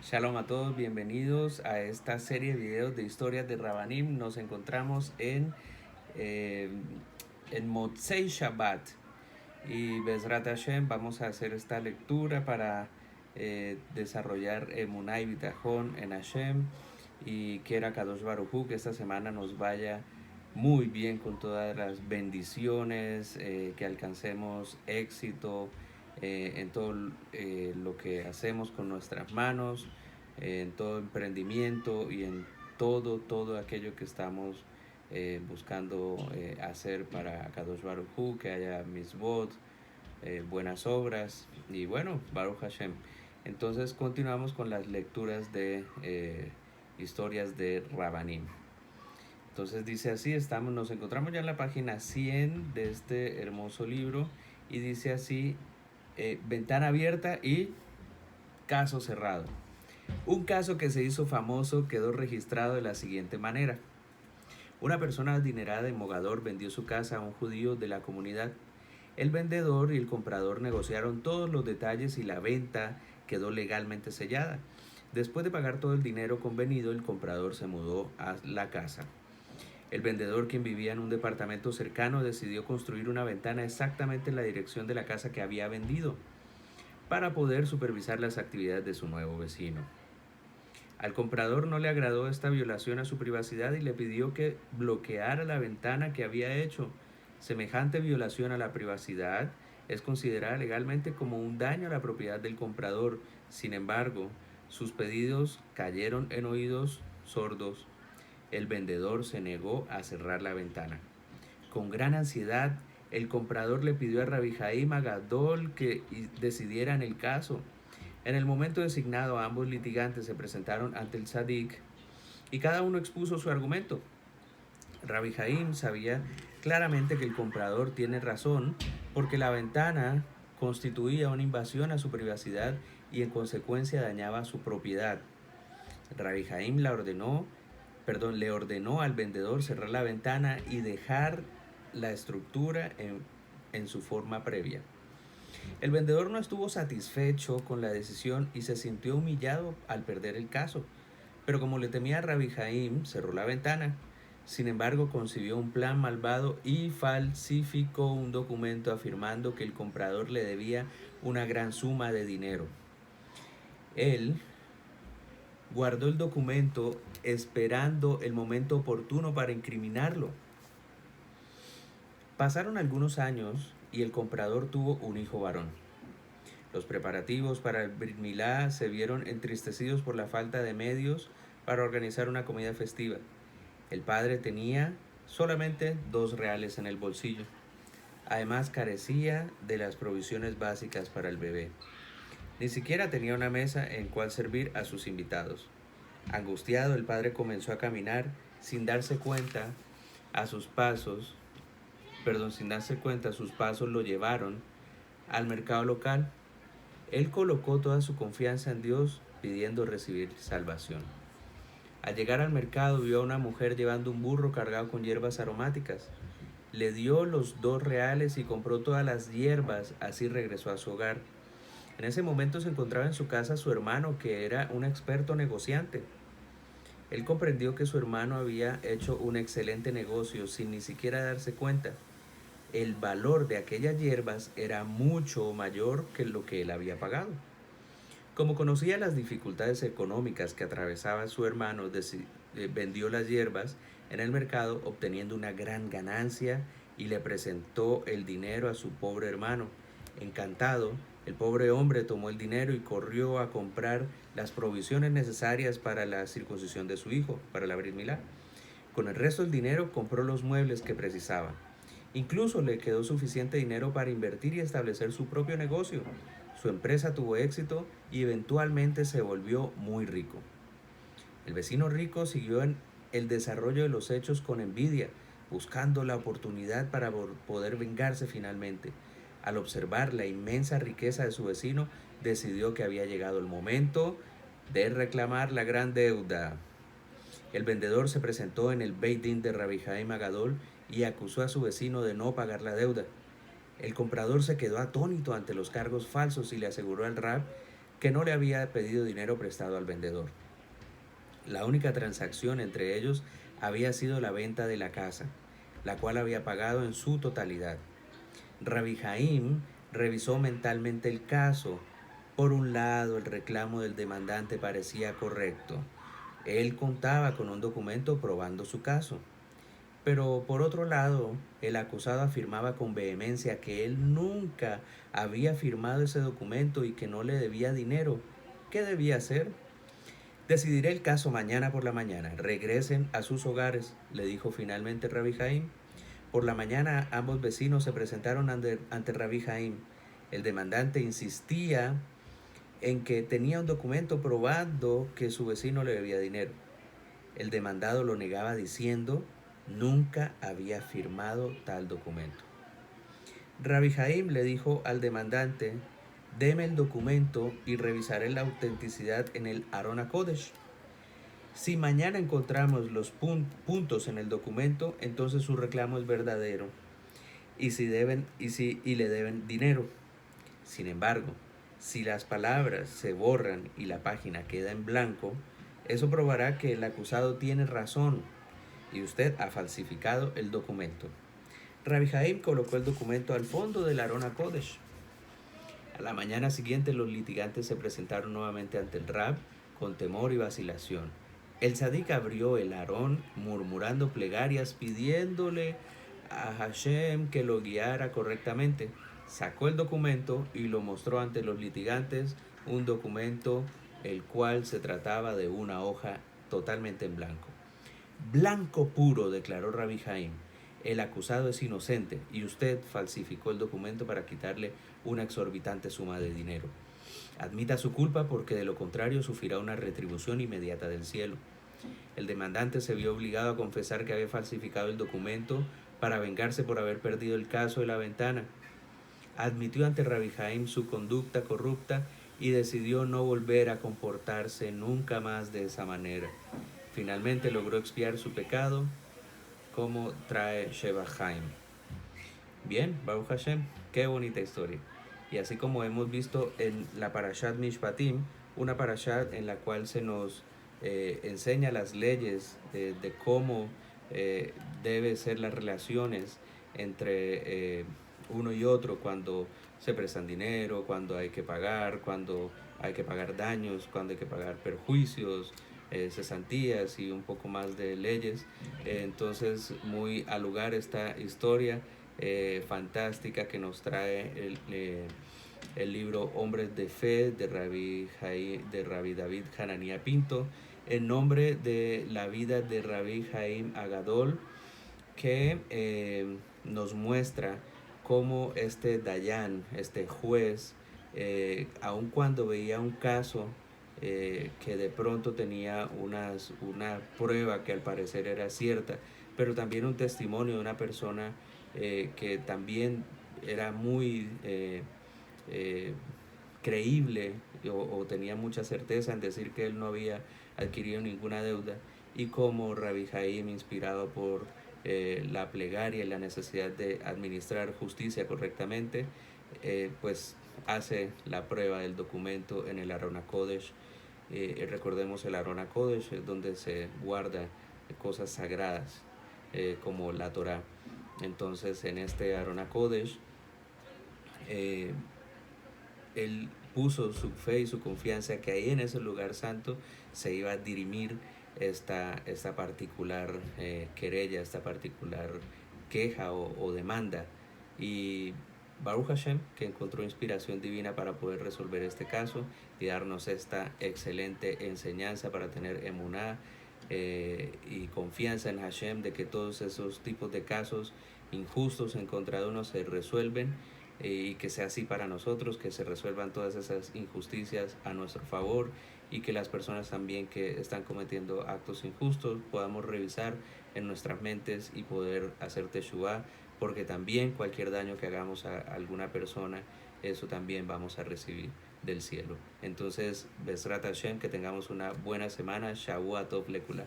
Shalom a todos, bienvenidos a esta serie de videos de historias de Rabbanim. Nos encontramos eh, en Motzei Shabbat y Bezrat Hashem vamos a hacer esta lectura para desarrollar Emuná y Bitajón en Hashem, y quiera Kadosh Baruj Hu que esta semana nos vaya muy bien con todas las bendiciones, que alcancemos éxito en todo lo que hacemos con nuestras manos, en todo emprendimiento y en todo aquello que estamos buscando hacer para Kadosh Baruj Hu, que haya misbot, buenas obras y bueno, Baruch Hashem. Entonces continuamos con las lecturas de historias de Rabbanim. Entonces dice así, nos encontramos ya en la página 100 de este hermoso libro y dice así, ventana abierta y caso cerrado. Un caso que se hizo famoso quedó registrado de la siguiente manera. Una persona adinerada y Mogador vendió su casa a un judío de la comunidad. El vendedor y el comprador negociaron todos los detalles y la venta quedó legalmente sellada. Después de pagar todo el dinero convenido, el comprador se mudó a la casa. El vendedor, quien vivía en un departamento cercano, decidió construir una ventana exactamente en la dirección de la casa que había vendido, para poder supervisar las actividades de su nuevo vecino. Al comprador no le agradó esta violación a su privacidad y le pidió que bloqueara la ventana que había hecho. Semejante violación a la privacidad es considerada legalmente como un daño a la propiedad del comprador. Sin embargo, sus pedidos cayeron en oídos sordos. El vendedor se negó a cerrar la ventana. Con gran ansiedad, el comprador le pidió a Rabbi Jaim Agadol que decidiera en el caso. En el momento designado, ambos litigantes se presentaron ante el Tzadik y cada uno expuso su argumento. Rabbi Jaim sabía claramente que el comprador tiene razón porque la ventana constituía una invasión a su privacidad y en consecuencia dañaba su propiedad. Rabbi Jaim le ordenó al vendedor cerrar la ventana y dejar la estructura en su forma previa. El vendedor no estuvo satisfecho con la decisión y se sintió humillado al perder el caso, pero como le temía a Rabbi Jaim, cerró la ventana. Sin embargo, concibió un plan malvado y falsificó un documento afirmando que el comprador le debía una gran suma de dinero. Él guardó el documento esperando el momento oportuno para incriminarlo. Pasaron algunos años y el comprador tuvo un hijo varón. Los preparativos para el Brit Milá se vieron entristecidos por la falta de medios para organizar una comida festiva. El padre tenía solamente 2 reales en el bolsillo. Además, carecía de las provisiones básicas para el bebé. Ni siquiera tenía una mesa en cual servir a sus invitados. Angustiado, el padre comenzó a caminar sin darse cuenta sus pasos lo llevaron al mercado local. Él colocó toda su confianza en Dios, pidiendo recibir salvación. Al llegar al mercado, vio a una mujer llevando un burro cargado con hierbas aromáticas. Le dio los 2 reales y compró todas las hierbas, así regresó a su hogar. En ese momento se encontraba en su casa su hermano, que era un experto negociante. Él comprendió que su hermano había hecho un excelente negocio sin ni siquiera darse cuenta. El valor de aquellas hierbas era mucho mayor que lo que él había pagado. Como conocía las dificultades económicas que atravesaba su hermano, vendió las hierbas en el mercado, obteniendo una gran ganancia, y le presentó el dinero a su pobre hermano. Encantado, el pobre hombre tomó el dinero y corrió a comprar las provisiones necesarias para la circuncisión de su hijo, para la Brit Milá. Con el resto del dinero compró los muebles que precisaba. Incluso le quedó suficiente dinero para invertir y establecer su propio negocio. Su empresa tuvo éxito y eventualmente se volvió muy rico. El vecino rico siguió en el desarrollo de los hechos con envidia, buscando la oportunidad para poder vengarse finalmente. Al observar la inmensa riqueza de su vecino, decidió que había llegado el momento de reclamar la gran deuda. El vendedor se presentó en el Beit Din de Rabbi Jaim Agadol y acusó a su vecino de no pagar la deuda. El comprador se quedó atónito ante los cargos falsos y le aseguró al Rab que no le había pedido dinero prestado al vendedor. La única transacción entre ellos había sido la venta de la casa, la cual había pagado en su totalidad. Rabbi Jaim revisó mentalmente el caso. Por un lado, el reclamo del demandante parecía correcto. Él contaba con un documento probando su caso. Pero por otro lado, el acusado afirmaba con vehemencia que él nunca había firmado ese documento y que no le debía dinero. ¿Qué debía hacer? Decidiré el caso mañana por la mañana. Regresen a sus hogares, le dijo finalmente Rabbi Jaim. Por la mañana ambos vecinos se presentaron ante Rabbi Jaim. El demandante insistía en que tenía un documento probando que su vecino le debía dinero. El demandado lo negaba diciendo nunca había firmado tal documento. Rabbi Jaim le dijo al demandante, deme el documento y revisaré la autenticidad en el Aron HaKodesh. Si mañana encontramos los puntos en el documento, entonces su reclamo es verdadero y le deben dinero. Sin embargo, si las palabras se borran y la página queda en blanco, eso probará que el acusado tiene razón y usted ha falsificado el documento. Rabbi Jaim colocó el documento al fondo del Aron HaKodesh. A la mañana siguiente los litigantes se presentaron nuevamente ante el Rab con temor y vacilación. El tzadik abrió el Aarón murmurando plegarias pidiéndole a Hashem que lo guiara correctamente. Sacó el documento y lo mostró ante los litigantes, un documento el cual se trataba de una hoja totalmente en blanco. Blanco puro, declaró Rabbi Jaim. El acusado es inocente y usted falsificó el documento para quitarle una exorbitante suma de dinero. Admita su culpa porque de lo contrario sufrirá una retribución inmediata del cielo. El demandante se vio obligado a confesar que había falsificado el documento para vengarse por haber perdido el caso de la ventana. Admitió ante Rabbi Jaim su conducta corrupta y decidió no volver a comportarse nunca más de esa manera. Finalmente logró expiar su pecado, como trae Sheba Haim. Bien, Baruch Hashem, qué bonita historia. Y así como hemos visto en la Parashat Mishpatim, una Parashat en la cual se nos enseña las leyes de cómo deben ser las relaciones entre uno y otro cuando se prestan dinero, cuando hay que pagar daños, cuando hay que pagar perjuicios, cesantías y un poco más de leyes. Entonces, muy al lugar esta historia fantástica que nos trae el libro Hombres de Fe de Rabbi David Hananía Pinto, en nombre de la vida de Rabbi Jaim Agadol, que nos muestra cómo este Dayan, este juez, aun cuando veía un caso que de pronto tenía una prueba que al parecer era cierta, pero también un testimonio de una persona que también era muy creíble o tenía mucha certeza en decir que él no había adquirido ninguna deuda, y como Rabbi Jaim, inspirado por la plegaria y la necesidad de administrar justicia correctamente, pues hace la prueba del documento en el Aron HaKodesh. Recordemos, el Aron HaKodesh es donde se guarda cosas sagradas como la Torah. Entonces, en este Aron HaKodesh, él puso su fe y su confianza que ahí en ese lugar santo se iba a dirimir esta particular querella, esta particular queja o demanda. Y Baruch Hashem, que encontró inspiración divina para poder resolver este caso y darnos esta excelente enseñanza para tener emuná y confianza en Hashem de que todos esos tipos de casos injustos en contra de uno se resuelven, y que sea así para nosotros, que se resuelvan todas esas injusticias a nuestro favor, y que las personas también que están cometiendo actos injustos podamos revisar en nuestras mentes y poder hacer teshuvá, porque también cualquier daño que hagamos a alguna persona, eso también vamos a recibir del cielo. Entonces, Bezrat Hashem, que tengamos una buena semana. Shavua Tov Lekula.